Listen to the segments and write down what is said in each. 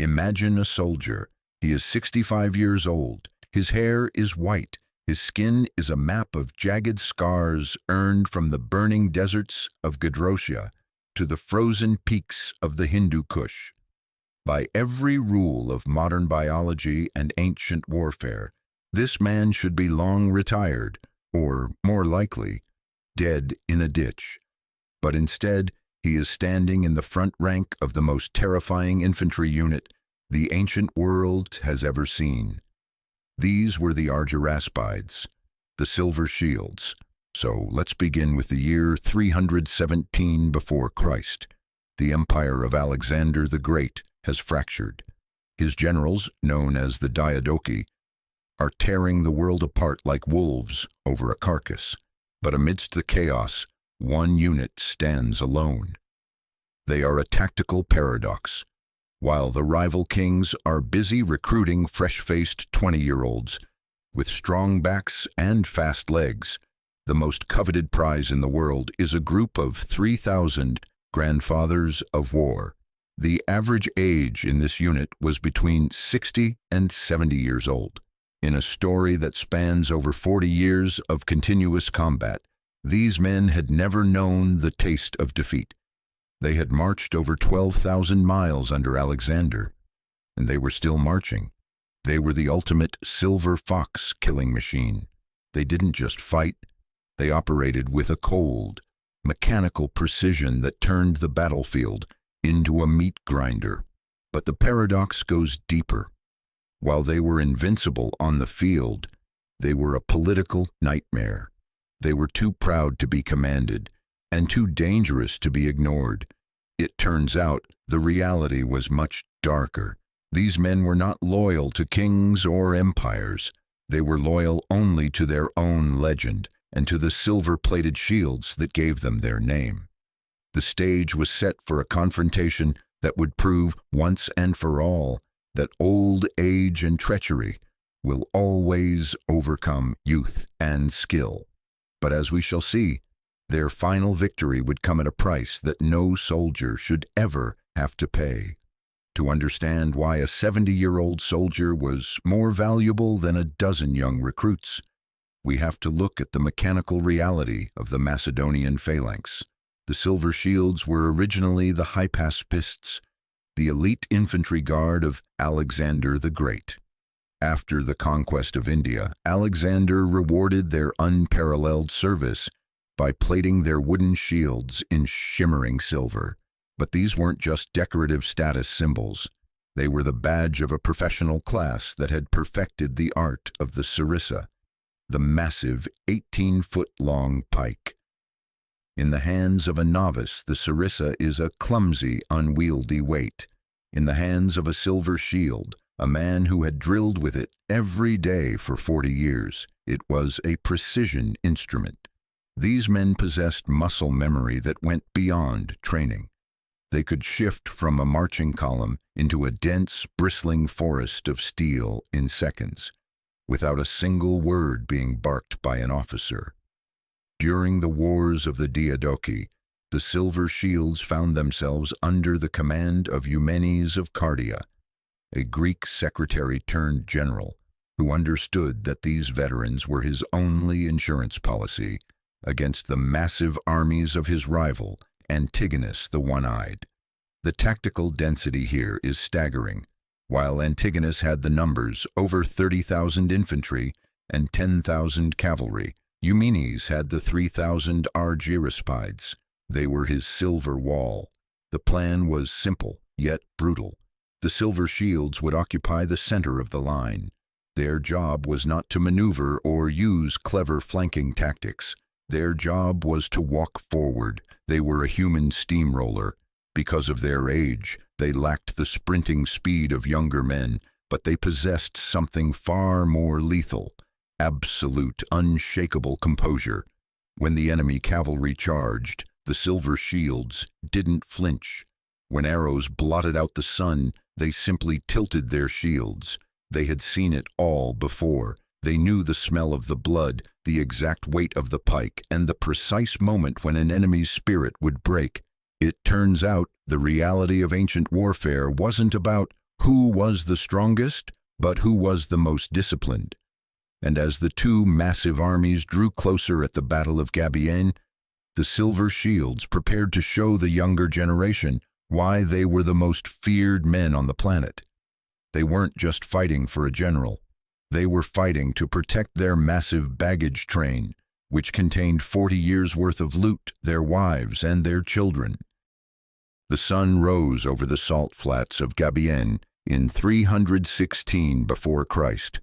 Imagine a soldier. He is 65 years old. His hair is white. His skin is a map of jagged scars earned from the burning deserts of Gadrosia to the frozen peaks of the Hindu Kush. By every rule of modern biology and ancient warfare, this man should be long retired, or, more likely, dead in a ditch. But instead, he is standing in the front rank of the most terrifying infantry unit the ancient world has ever seen. These were the Argyraspides, the Silver Shields. So let's begin with the year 317 before Christ. The empire of Alexander the Great has fractured. His generals, known as the Diadochi, are tearing the world apart like wolves over a carcass. But amidst the chaos, one unit stands alone. They are a tactical paradox. While the rival kings are busy recruiting fresh-faced 20-year-olds with strong backs and fast legs, the most coveted prize in the world is a group of 3,000 grandfathers of war. The average age in this unit was between 60 and 70 years old. In a story that spans over 40 years of continuous combat, these men had never known the taste of defeat. They had marched over 12,000 miles under Alexander, and they were still marching. They were the ultimate silver fox killing machine. They didn't just fight, they operated with a cold, mechanical precision that turned the battlefield into a meat grinder. But the paradox goes deeper. While they were invincible on the field, they were a political nightmare. They were too proud to be commanded, and too dangerous to be ignored. It turns out the reality was much darker. These men were not loyal to kings or empires. They were loyal only to their own legend and to the silver-plated shields that gave them their name. The stage was set for a confrontation that would prove once and for all that old age and treachery will always overcome youth and skill. But as we shall see, their final victory would come at a price that no soldier should ever have to pay. To understand why a 70-year-old soldier was more valuable than a dozen young recruits, we have to look at the mechanical reality of the Macedonian phalanx. The Silver Shields were originally the Hypaspists, the elite infantry guard of Alexander the Great. After the conquest of India, Alexander rewarded their unparalleled service by plating their wooden shields in shimmering silver. But these weren't just decorative status symbols. They were the badge of a professional class that had perfected the art of the sarissa, the massive 18-foot-long pike. In the hands of a novice, the sarissa is a clumsy, unwieldy weight. In the hands of a silver shield, a man who had drilled with it every day for 40 years, it was a precision instrument. These men possessed muscle memory that went beyond training. They could shift from a marching column into a dense, bristling forest of steel in seconds, without a single word being barked by an officer. During the wars of the Diadochi, the Silver Shields found themselves under the command of Eumenes of Cardia, a Greek secretary-turned-general who understood that these veterans were his only insurance policy against the massive armies of his rival, Antigonus the One-Eyed. The tactical density here is staggering. While Antigonus had the numbers, over 30,000 infantry and 10,000 cavalry, Eumenes had the 3,000 Argyraspides. They were his silver wall. The plan was simple, yet brutal. The Silver Shields would occupy the center of the line. Their job was not to maneuver or use clever flanking tactics. Their job was to walk forward. They were a human steamroller. Because of their age, they lacked the sprinting speed of younger men, but they possessed something far more lethal: absolute, unshakable composure. When the enemy cavalry charged, the Silver Shields didn't flinch. When arrows blotted out the sun, they simply tilted their shields. They had seen it all before. They knew the smell of the blood, the exact weight of the pike, and the precise moment when an enemy's spirit would break. It turns out the reality of ancient warfare wasn't about who was the strongest, but who was the most disciplined. And as the two massive armies drew closer at the Battle of Gabiene, the Silver Shields prepared to show the younger generation why they were the most feared men on the planet. They weren't just fighting for a general. They were fighting to protect their massive baggage train, which contained 40 years' worth of loot, their wives, and their children. The sun rose over the salt flats of Gabiene in 316 before Christ,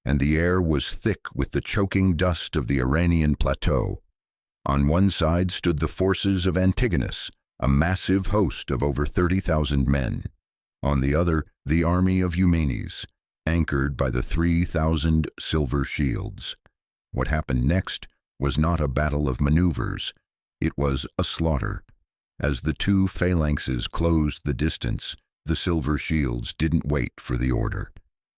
and the air was thick with the choking dust of the Iranian plateau. On one side stood the forces of Antigonus, a massive host of over 30,000 men. On the other, the army of Eumenes, anchored by the 3,000 silver shields. What happened next was not a battle of maneuvers. It was a slaughter. As the two phalanxes closed the distance, the silver shields didn't wait for the order.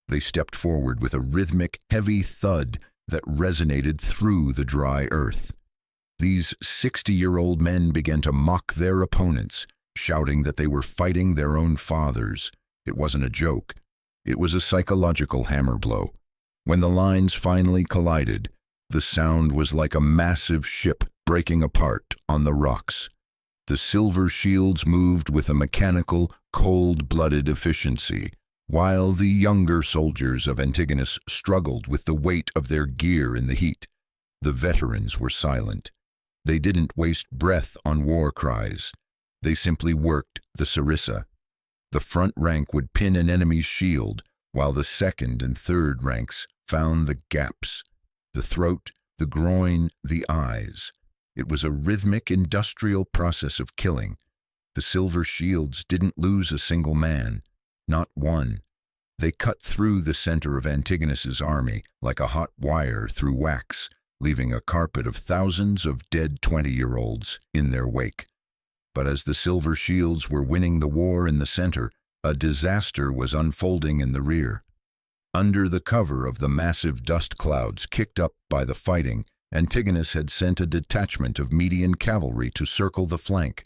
They stepped forward with a rhythmic, heavy thud that resonated through the dry earth. These 60-year-old men began to mock their opponents, shouting that they were fighting their own fathers. It wasn't a joke. It was a psychological hammer blow. When the lines finally collided, the sound was like a massive ship breaking apart on the rocks. The silver shields moved with a mechanical, cold-blooded efficiency, while the younger soldiers of Antigonus struggled with the weight of their gear in the heat. The veterans were silent. They didn't waste breath on war cries. They simply worked the sarissa. The front rank would pin an enemy's shield, while the second and third ranks found the gaps, the throat, the groin, the eyes. It was a rhythmic, industrial process of killing. The silver shields didn't lose a single man, not one. They cut through the center of Antigonus's army like a hot wire through wax, leaving a carpet of thousands of dead 20-year-olds in their wake. But as the silver shields were winning the war in the center, a disaster was unfolding in the rear. Under the cover of the massive dust clouds kicked up by the fighting, Antigonus had sent a detachment of Median cavalry to circle the flank.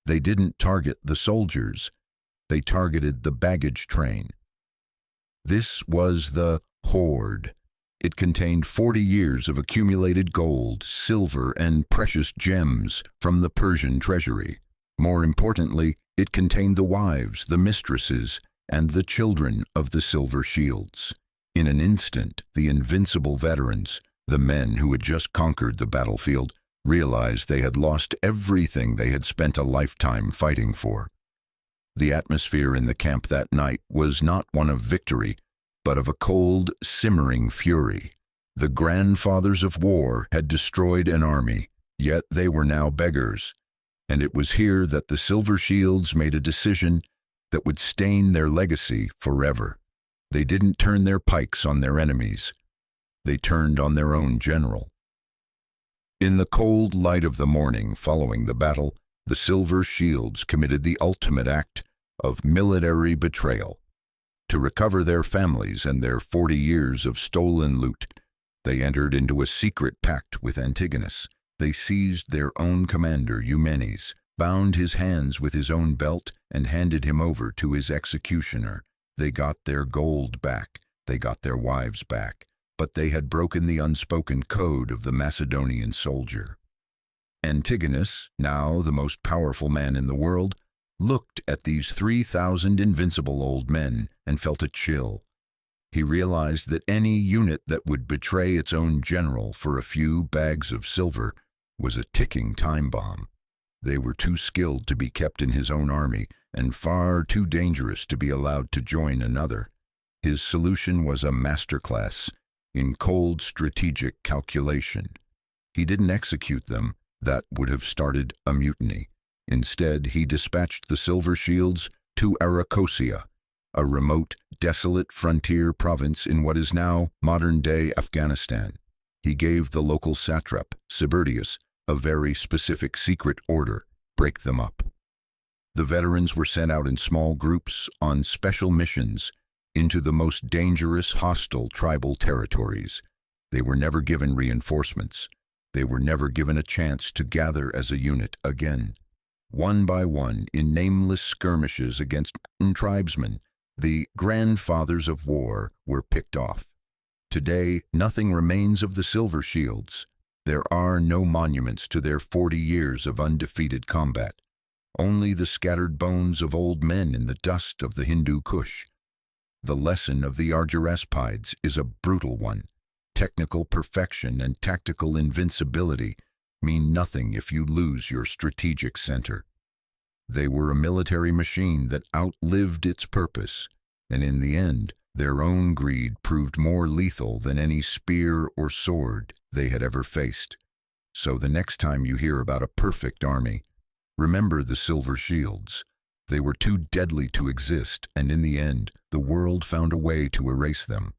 They didn't target the soldiers. They targeted the baggage train. This was the hoard. It contained 40 years of accumulated gold, silver, and precious gems from the Persian treasury. More importantly, it contained the wives, the mistresses, and the children of the silver shields. In an instant, the invincible veterans, the men who had just conquered the battlefield, realized they had lost everything they had spent a lifetime fighting for. The atmosphere in the camp that night was not one of victory, but of a cold, simmering fury. The grandfathers of war had destroyed an army, yet they were now beggars. And it was here that the Silver Shields made a decision that would stain their legacy forever. They didn't turn their pikes on their enemies. They turned on their own general. In the cold light of the morning following the battle, the Silver Shields committed the ultimate act of military betrayal. To recover their families and their 40 years of stolen loot, they entered into a secret pact with Antigonus. They seized their own commander, Eumenes, bound his hands with his own belt, and handed him over to his executioner. They got their gold back. They got their wives back. But they had broken the unspoken code of the Macedonian soldier. Antigonus, now the most powerful man in the world, looked at these 3,000 invincible old men and felt a chill. He realized that any unit that would betray its own general for a few bags of silver was a ticking time bomb. They were too skilled to be kept in his own army and far too dangerous to be allowed to join another. His solution was a masterclass in cold strategic calculation. He didn't execute them. That would have started a mutiny. Instead, he dispatched the Silver Shields to Argyraspides, a remote, desolate frontier province in what is now modern-day Afghanistan. He gave the local satrap, Sibertius, a very specific secret order: break them up. The veterans were sent out in small groups on special missions into the most dangerous, hostile tribal territories. They were never given reinforcements. They were never given a chance to gather as a unit again. One by one, in nameless skirmishes against tribesmen, The grandfathers of war were picked off. Today, nothing remains of the Silver Shields. There are no monuments to their 40 years of undefeated combat. Only the scattered bones of old men in the dust of the Hindu Kush. The lesson of the Argyraspides is a brutal one. Technical perfection and tactical invincibility mean nothing if you lose your strategic center. They were a military machine that outlived its purpose, and in the end, their own greed proved more lethal than any spear or sword they had ever faced. So the next time you hear about a perfect army, remember the Silver Shields. They were too deadly to exist, and in the end, the world found a way to erase them.